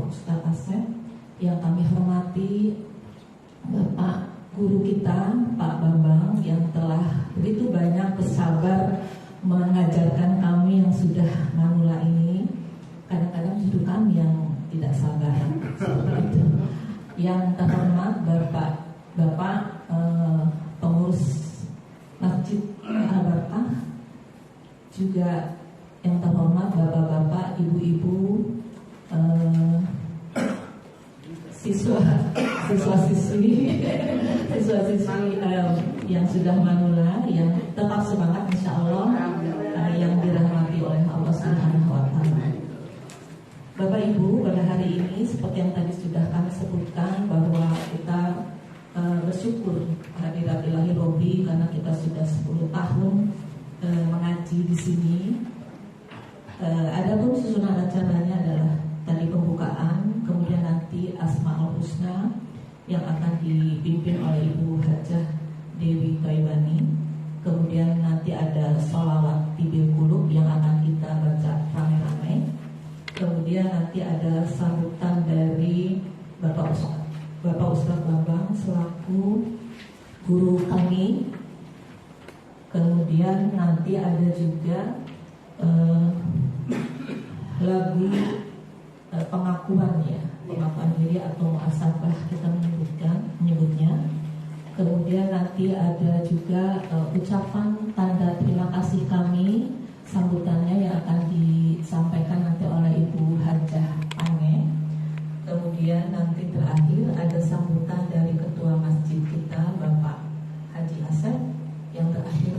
Ustadz Asep, yang kami hormati Bapak Guru kita Pak Bambang yang telah begitu banyak bersabar mengajarkan kami yang sudah manula ini. Kadang-kadang justru kami yang tidak sabar seperti itu. Yang terhormat Bapak pengurus Masjid Al-Barkah, juga yang terhormat bapak-bapak, ibu-ibu, siswa-siswi yang sudah manula, yang tetap semangat insya Allah, yang dirahmati oleh Allah Subhanahu wa Ta'ala. Bapak Ibu, pada hari ini seperti yang tadi sudah kami sebutkan bahwa kita bersyukur Alhamdulillahi Robbi karena kita sudah 10 tahun mengaji di sini. Adapun susunan acaranya adalah tadi pembukaan, kemudian nanti Asmaul Husna yang akan dipimpin oleh Ibu Hajah Dewi Kaibani. Kemudian nanti ada sholawat Tibil Qulub yang akan kita baca rame-rame. Kemudian nanti ada sambutan dari Bapak Ustadz Bambang selaku guru kami. Kemudian nanti ada juga lagu pengakuan diri atau muasabah kita menyebutnya. Kemudian nanti ada juga ucapan tanda terima kasih kami, sambutannya yang akan disampaikan nanti oleh Ibu Hajah Pange. Kemudian nanti terakhir ada sambutan dari Ketua Masjid kita Bapak Haji Asep, yang terakhir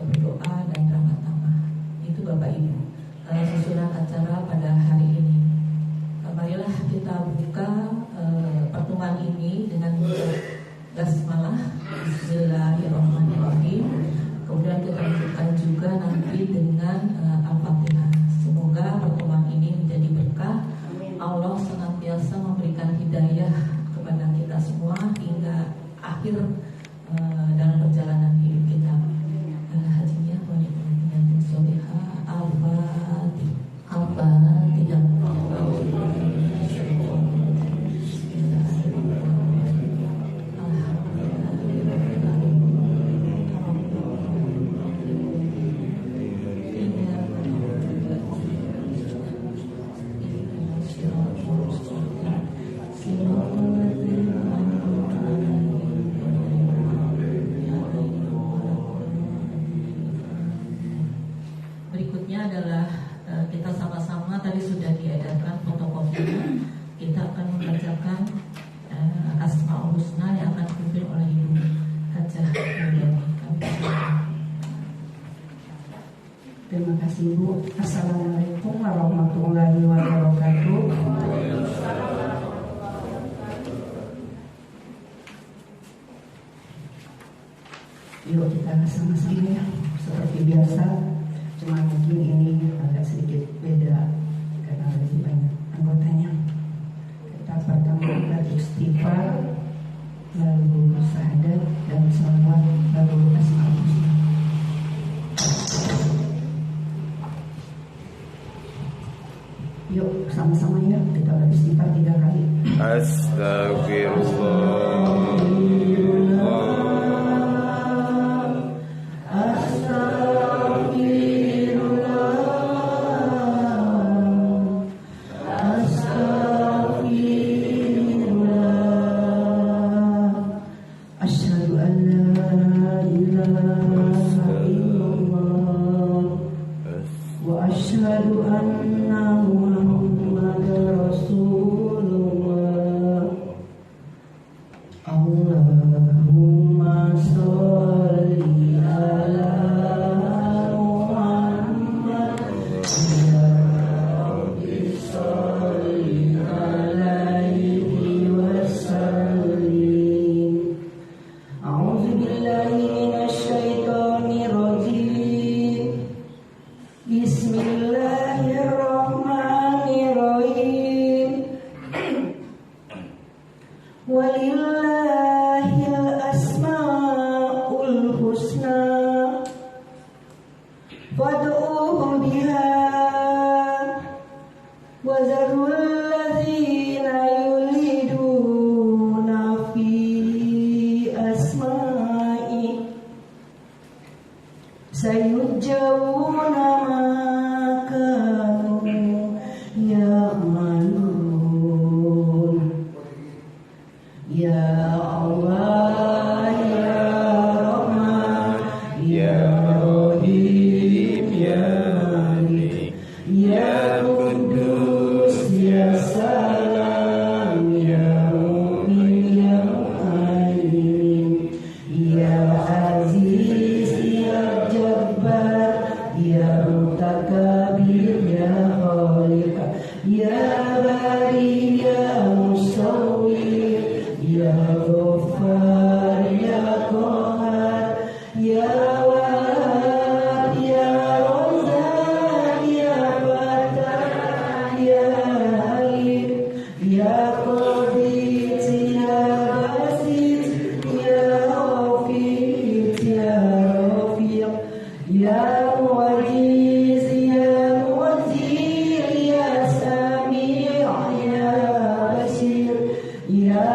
berdoa dan drama tamah. Itu Bapak Ibu susunan acara pada hari ini. Marilah kita buka pertemuan ini dengan basmalah Bismillahirrahmanirrahim. Kemudian kita lanjutkan juga nanti dengan Al-Fatihah. Semoga pertemuan ini menjadi berkah. Allah senantiasa memberikan hidayah kepada kita semua hingga akhir dalam perjalanan hidup kita. Hajinya banyak yang solihah. Al-Fatihah. Berikutnya adalah kita sama-sama tadi sudah diedarkan fotokopinya. Kita akan membacakan Asmaul Husna yang akan dipimpin oleh Ibu Hajah Mulyani. Terima kasih Bu. Assalamualaikum warahmatullahi wabarakatuh. Yuk kita sama-sama ya, seperti biasa. Cuma mungkin ini agak sedikit beda karena lebih banyak anggotanya. Kita pertama baca istighfar, lalu syahadat dan salawat, lalu asmaul husna. Yuk sama-sama ya, kita baca istighfar 3 kali. Astagfirullah. يعملون يا الله يا رحمن يا رحيم يا مالك يا قدوس يا سلام يا مؤمن يا مهيمن يا عزيز يا جبار يا متكبر يا خالق يا باري يا مصور يا غفار يا قهار يا وهاب يا رزاق يا فتاح يا عليم يا قبيط يا باسط يا رفيق يا رفيق يا معجز يا موزير يا سميع يا بشير يا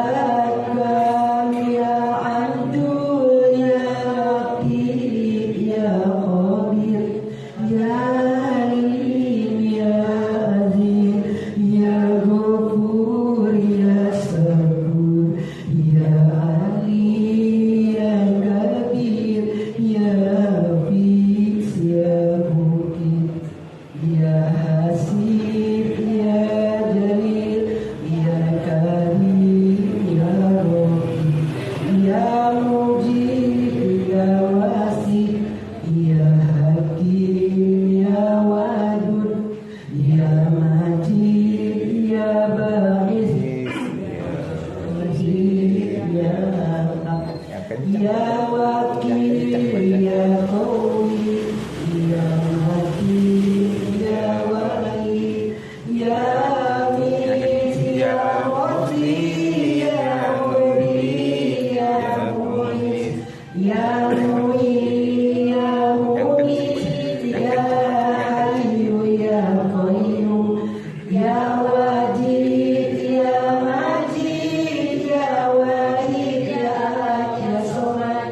أكرم يا عدول يا رقيب يا خبير يا عليم يا عظيم يا غفور يا شكور يا علي يا كبير يا حفيظ يا مقيت يا حسيب يا جليل يا كريم يا رقيب يا مجيب يا واسع يا حكيم يا ودود يا مجيد يا باعث يا حق يا وكيل يا قوي يا متين يا ولي يا أمين يا رضي يا مريد يا مؤيد يا معين يا مميت يا حي يا قيوم يا واجد يا مجيد يا واحد يا أحد يا صمد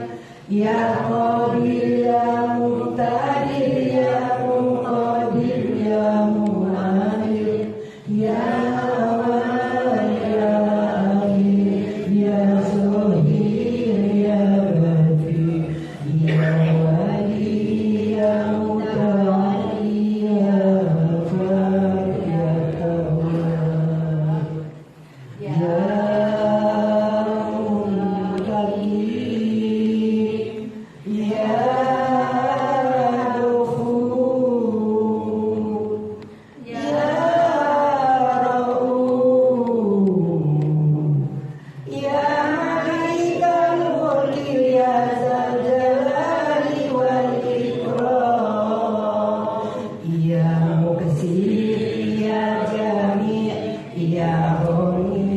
يا قادر يا مقتدر يا مقدر يا مؤمن يا أول يا أخير يا صغير يا بديع يا ولي يا متعالي يا غفار يا تواب يا متقين يا غفور يا رؤوف يا مالك الملك يا ذا الجلال والإكرام يا مكسير يا جميع يا غني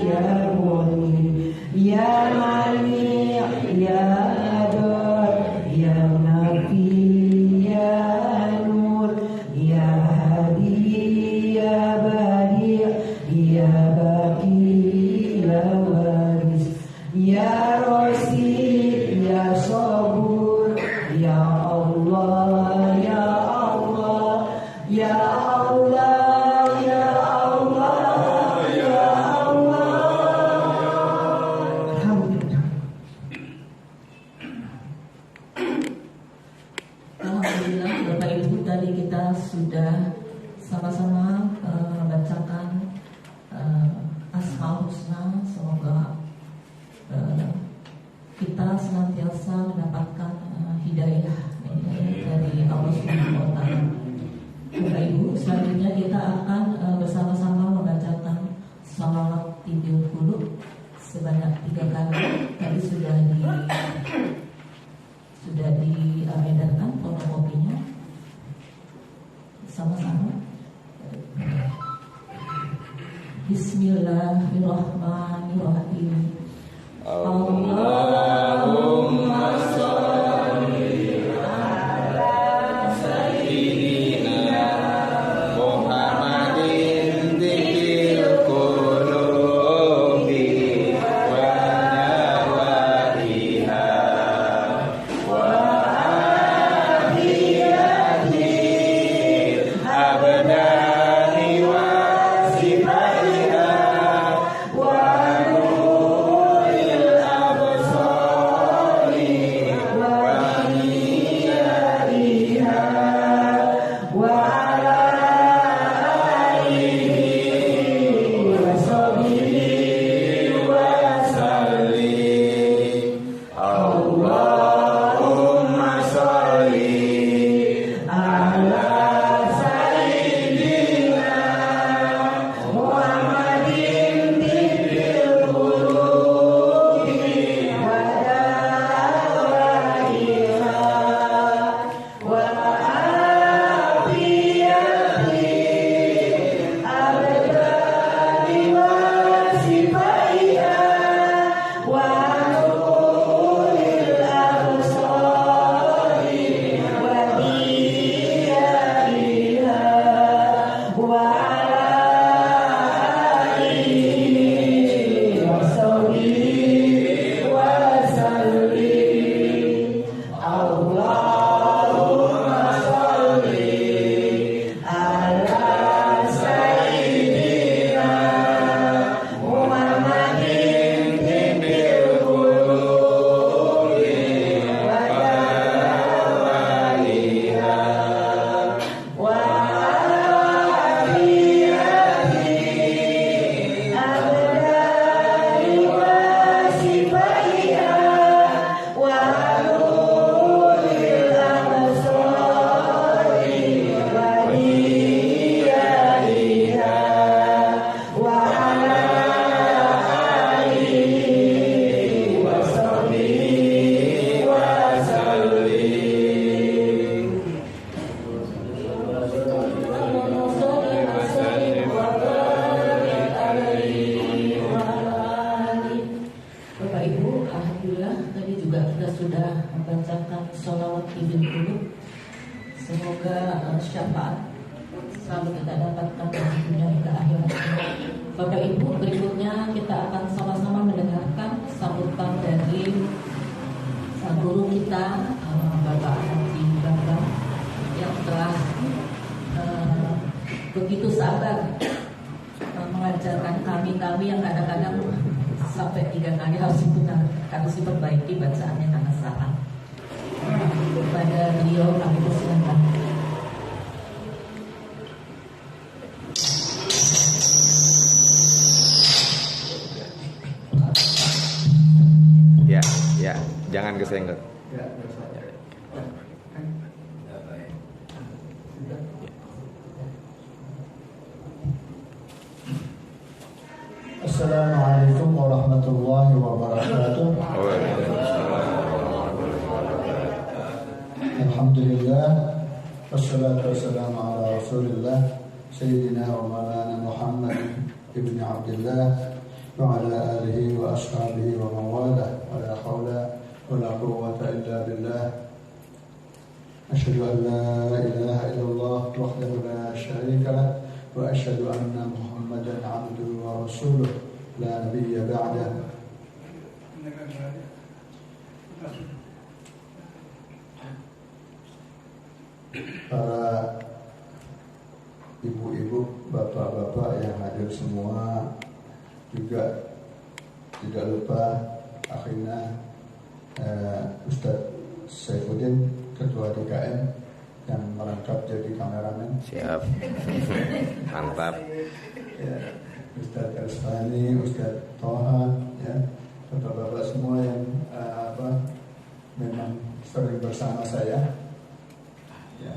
يا غني يا منيع يا دار يا نبي يا نور يا هادي يا بديع يا باقي يا وارث يا رشيد يا صبور يا الله يا الله يا الله يا الله يا الله. Alhamdulillah. Alhamdulillah, Bapak Ibu, tadi kita sudah sama-sama membacakan Asmaul Husna. Semoga kita senantiasa mendapatkan hidayah dari Allah Subhanahu wa Ta'ala. Bapak Ibu, selanjutnya kita akan bersama-sama membacakan salawat tidur qulub sebanyak 3 kali. Tadi sudah diedarkan fotokopinya. Sama-sama. Bismillahirrahmanirrahim. Allahumma sholli ala sayyidina Muhammadin dzikil qulubi wa nawaiha wa ahiyati abdani wa syafaat selalu kita dapatkan dari dunia hingga akhirat. Bapak Ibu, berikutnya kita akan sama-sama mendengarkan sambutan dari guru kita, Bapak Haji Bambang, yang telah begitu sabar mengajarkan kami yang kadang-kadang sampai 3 kali harus diperbaiki bacaannya karena salah. Kepada beliau kami persilakan. Ya, jangan kesenggol. Assalamualaikum warahmatullahi wabarakatuh. Alhamdulillah, wassalatu wassalamu ala rasulillah Sayyidina wa maulana Muhammad ibn Abdullah wa ala alihi wa ashabihi wa mawala wa la hawla wa la quwwata illa billah. Asyhadu an la ilaha illallah wahdahu la syarika lah wa asyhadu anna Muhammadan abduhu wa rasuluh la nabiyya ba'dah. Para ibu-ibu, bapak-bapak yang hadir semua, juga tidak lupa akhirnya Ustadz Saifuddin, Ketua DKM yang merangkap jadi kameramen. Siap. Mantap. Ya, Ustadz Elsfani, Ustadz Toha, ya, bapak-bapak semua yang memang sering bersama saya. Ya.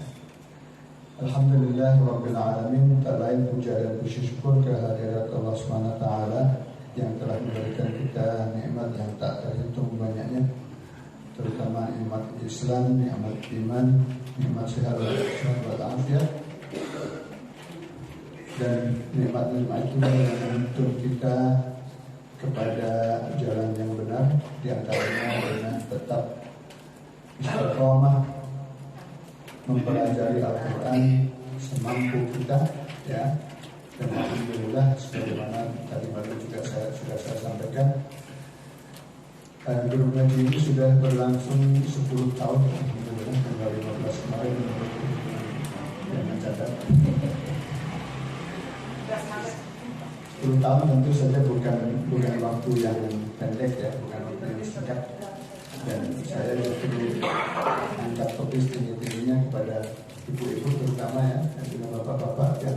Alhamdulillah Rabbil Alamin, tak lain puja dan puji syukur kehadirat Allah SWT yang telah memberikan kita nikmat yang tak terhitung banyaknya, terutama nikmat Islam, nikmat iman, nikmat sehat wal afiat, dan nikmat-nikmat itu yang menuntun kita kepada jalan yang benar, diantaranya dengan tetap istiqomah mempelajari Al-Quran semampu kita, ya. Dan alhamdulillah sebagaimana tadi malam juga sudah saya sampaikan, grup ngaji ini sudah berlangsung 10 tahun, alhamdulillah, tanggal 15 kemarin yang mencatat 10 tahun. Tentu saja bukan waktu yang pendek, ya, bukan waktu yang singkat. Dan saya perlu angkat topik tinggi-tingginya kepada ibu-ibu terutama, ya, dan juga bapak-bapak yang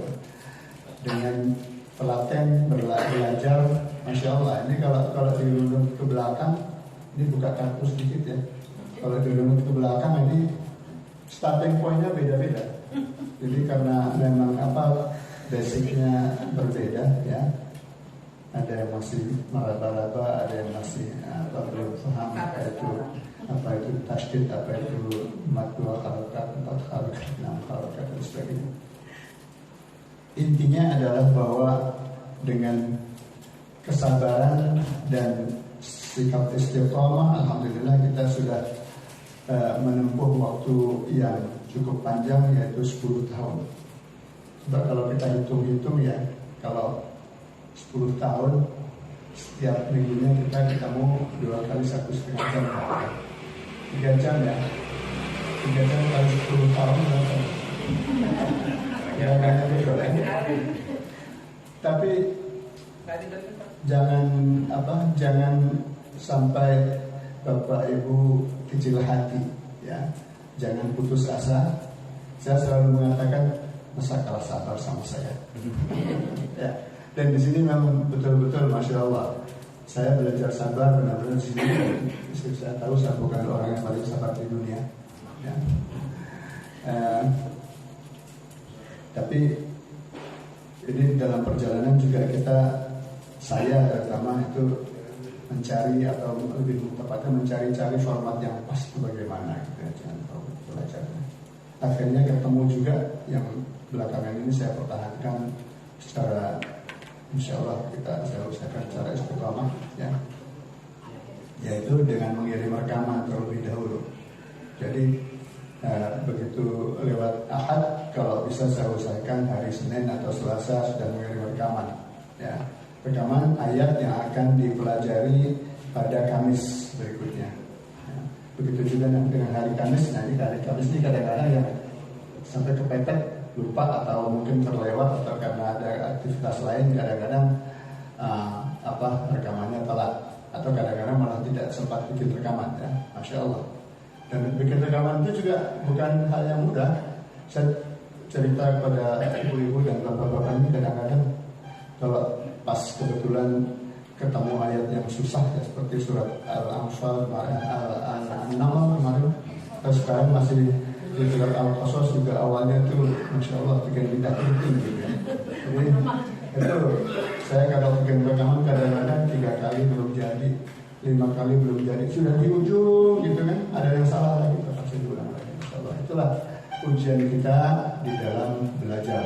dengan telaten belajar, masya Allah. Ini kalau dirunut ke belakang, ini buka kartu sedikit, ya. Kalau dirunut ke belakang ini starting pointnya beda-beda. Jadi karena memang basicnya berbeda, ya. Ada yang masih meraba-raba, ada yang masih belum paham apa itu tasydid, apa itu mad 2 harokat, 4 harokat, 6 harokat, dan sebagainya. Intinya adalah bahwa dengan kesabaran dan sikap istiqomah, alhamdulillah kita sudah menempuh waktu yang cukup panjang, yaitu 10 tahun. Sebab kalau kita hitung-hitung, ya, kalau 10 tahun, setiap minggunya kita ketemu 2 kali 1,5 jam, 3 jam, ya. 3 jam kali 10 tahun, ya, tapi jangan sampai Bapak Ibu kecil hati, ya. Jangan putus asa. Saya selalu mengatakan, masa kalah sabar sama saya. Ya. Dan di sini memang betul-betul masya Allah, saya belajar sabar benar-benar di sini. Saya tahu saya bukan orang yang paling sabar di dunia, ya. Tapi ini dalam perjalanan juga saya terutama itu mencari, atau lebih tepatnya mencari format yang pas itu bagaimana, gitu ya, jangan tahu belajarnya. Akhirnya ketemu juga yang belakangan ini saya pertahankan secara, insya Allah saya usahakan secara istiqomah, ya, yaitu dengan mengirim rekaman terlebih dahulu. Jadi begitu lewat Ahad, kalau bisa saya usahakan hari Senin atau Selasa sudah mengirim rekaman, ya, rekaman ayat yang akan dipelajari pada Kamis berikutnya. Ya. Begitu juga dengan hari Kamis. Nanti hari Kamis ini kadang-kadang yang sampai kepepet, lupa atau mungkin terlewat atau karena ada aktivitas lain, kadang-kadang rekamannya telat atau kadang-kadang malah tidak sempat bikin rekaman, ya, Masya Allah. Dan bikin rekaman itu juga bukan hal yang mudah. Saya cerita kepada ibu-ibu dan bapak-bapak ini, kadang-kadang kalau pas kebetulan ketemu ayat yang susah, ya, seperti surat Al-Anfal, Al-An'am kemarin, atau sekarang masih di surat Al-Qasas juga awalnya itu Masya Allah bikin kita penting gitu, ya. Jadi itu saya kalau bikin rekaman kadang-kadang 3 kali belum jadi, 5 kali belum jadi, sudah di ujung gitu kan, ada yang salah lagi, pasti diulang lagi. Insya Allah itulah ujian kita di dalam belajar,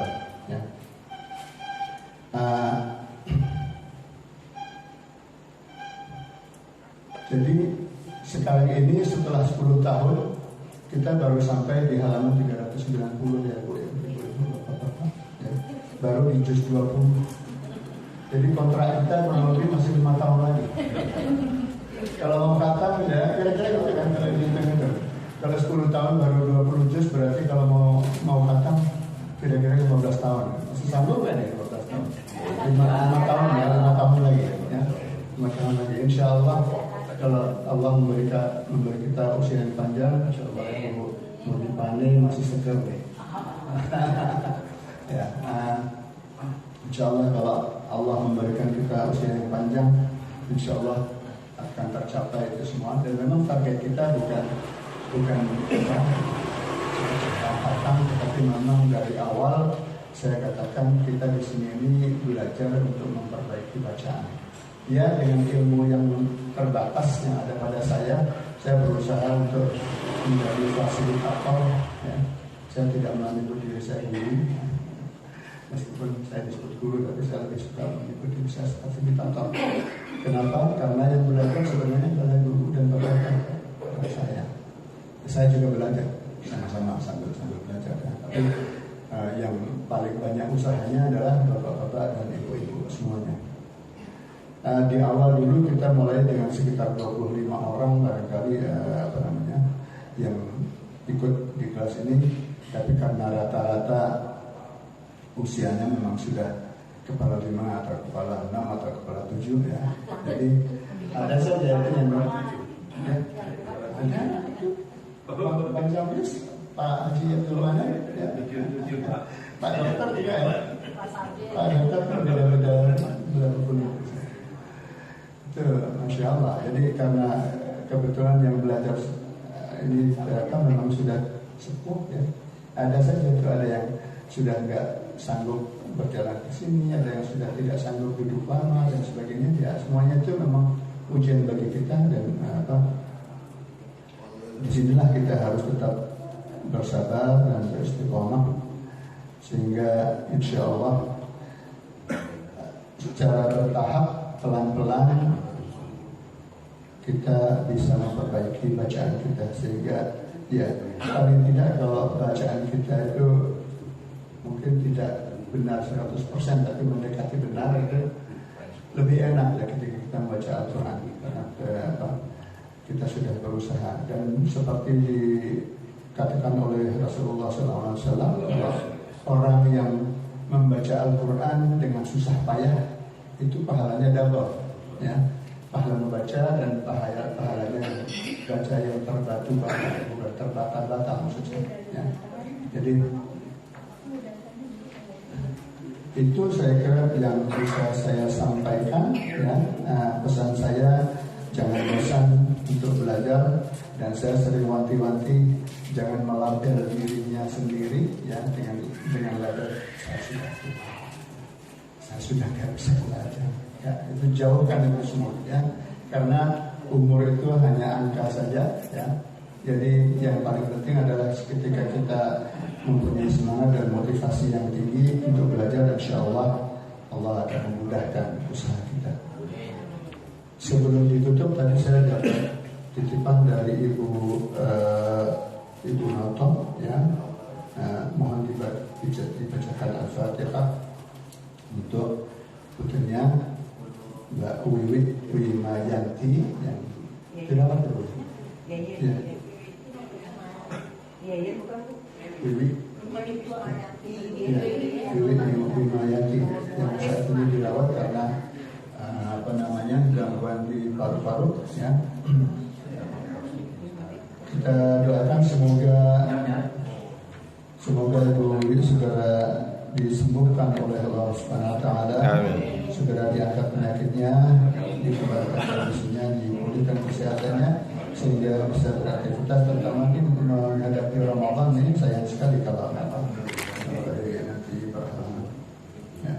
ya. Jadi sekarang ini setelah 10 tahun kita baru sampai di halaman 390, ya Bu, ya. Baru di juz 20. Jadi kontrak kita kurang lebih masih 5 tahun lagi. Kalau mau khatam, ya kira-kira gitu kan, kalau gitu. Kalau 10 tahun baru 20 juz, berarti kalau mau khatam kira-kira 15 tahun. Masih sanggup kan ya 15 tahun? 5 tahun ya, 5 tahun lagi ya. 5 tahun lagi. Insya Allah kalau Allah memberi kita usia yang panjang, Insya Allah mau dipanen masih seger nih. Ya, Insya Allah kalau Allah memberikan kita usia yang panjang, Insya Allah akan tercapai itu semua. Dan memang target kita bukan khatam, tetapi memang dari awal saya katakan kita di sini ini belajar untuk memperbaiki bacaan. Ya, dengan ilmu yang terbatas yang ada pada saya berusaha untuk menjadi fasilitator. Ya. Saya tidak menyebut diri saya guru, meskipun saya disebut guru, tapi saya lebih suka menyebut diri saya fasilitator. Kenapa? Karena yang belajar sebenarnya adalah guru dan bapak saya. Saya juga belajar sama-sama sambil belajar. Ya. Tapi yang paling banyak usahanya adalah bapak-bapak dan ibu-ibu semuanya. Di awal dulu kita mulai dengan sekitar 25 orang barangkali yang ikut di kelas ini, tapi karena rata-rata usianya memang sudah kepala 5 atau kepala 6 atau kepala 7 ya. Jadi ada saja yang ya. Ada Bang Jamris, Pak Haji Abdul Mana, ya. Pak Dokter juga ya. Pak Dokter benar-benar benar-benar itu Masya Allah. Jadi karena kebetulan yang belajar ini kan memang sudah sepuh ya. Ada saja itu, ada yang sudah nggak sanggup berjalan ke sini, ada yang sudah tidak sanggup duduk lama dan sebagainya. Ya semuanya itu memang ujian bagi kita dan disinilah kita harus tetap bersabar dan beristiqomah sehingga insya Allah secara bertahap pelan-pelan kita bisa memperbaiki bacaan kita sehingga ya paling tidak kalau bacaan kita itu mungkin tidak benar 100% tapi mendekati benar, itu lebih enak ya ketika kita membaca Al-Quran karena kita sudah berusaha. Dan seperti dikatakan oleh Rasulullah SAW, orang yang membaca Al-Quran dengan susah payah itu pahalanya double ya, pahala membaca dan pahalanya baca yang terbatu-batu, bukan terbata-bata maksudnya ya. Jadi itu saya kira yang bisa saya sampaikan ya. Pesan saya jangan bosan untuk belajar, dan saya sering wanti-wanti jangan melabel dirinya sendiri ya dengan label saya sudah nggak bisa belajar ya, itu jauhkan itu semua ya, karena umur itu hanya angka saja ya. Jadi yang paling penting adalah ketika kita mempunyai semangat dan motivasi yang tinggi untuk belajar, insya Allah Allah akan memudahkan usaha kita. Sebelum ditutup tadi saya dapat titipan dari Ibu Ibu Noto, ya, mohon dibacakan Al-Fatihah untuk putrinya Mbak Wiwit Wimayanti yang dirawat terus. Wiwit Wimayanti yang saat ini dirawat karena gangguan di paru-paru, ya. Kita doakan semoga Ibu Wiwit segera disembuhkan oleh Allah Subhanahu wa taala. Segera diangkat penyakitnya, dikeluarkan kondisinya, dipulihkan kesehatannya sehingga bisa beraktivitas, terutama ini menghadapi Ramadan ini sayang sekali kalau nanti berhalangan. Ya.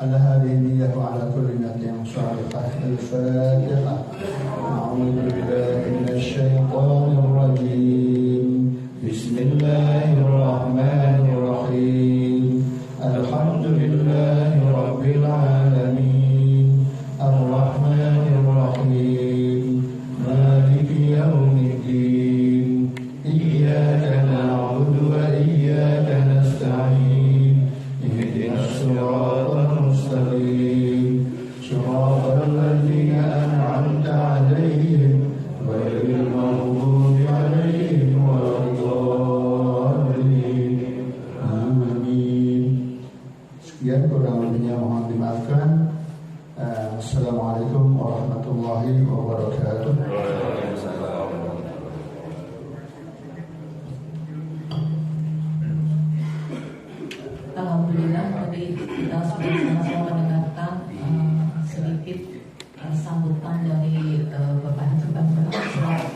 Ala hadhihi niyyatu ala kulli niyatin salihah. Al-Fatihah. A'udzu billahi minasyaitonir rajim. Bismillahirrahmanirrahim. Alhamdulillahi rabbil alamin. Ar-Rahmanir Rahim. Maliki yaumiddin. Iyyaka na'budu wa iyyaka nasta'in. Ihdinas siratal mustaqim. Shiratal ladzina an'amta 'alaihim ghairil maghdubi 'alaihim waladdallin. Amin. Sekian, kurang lebihnya mohon dimaafkan. Assalamualaikum warahmatullahi wabarakatuh. Alhamdulillah, tadi kita sudah sama-sama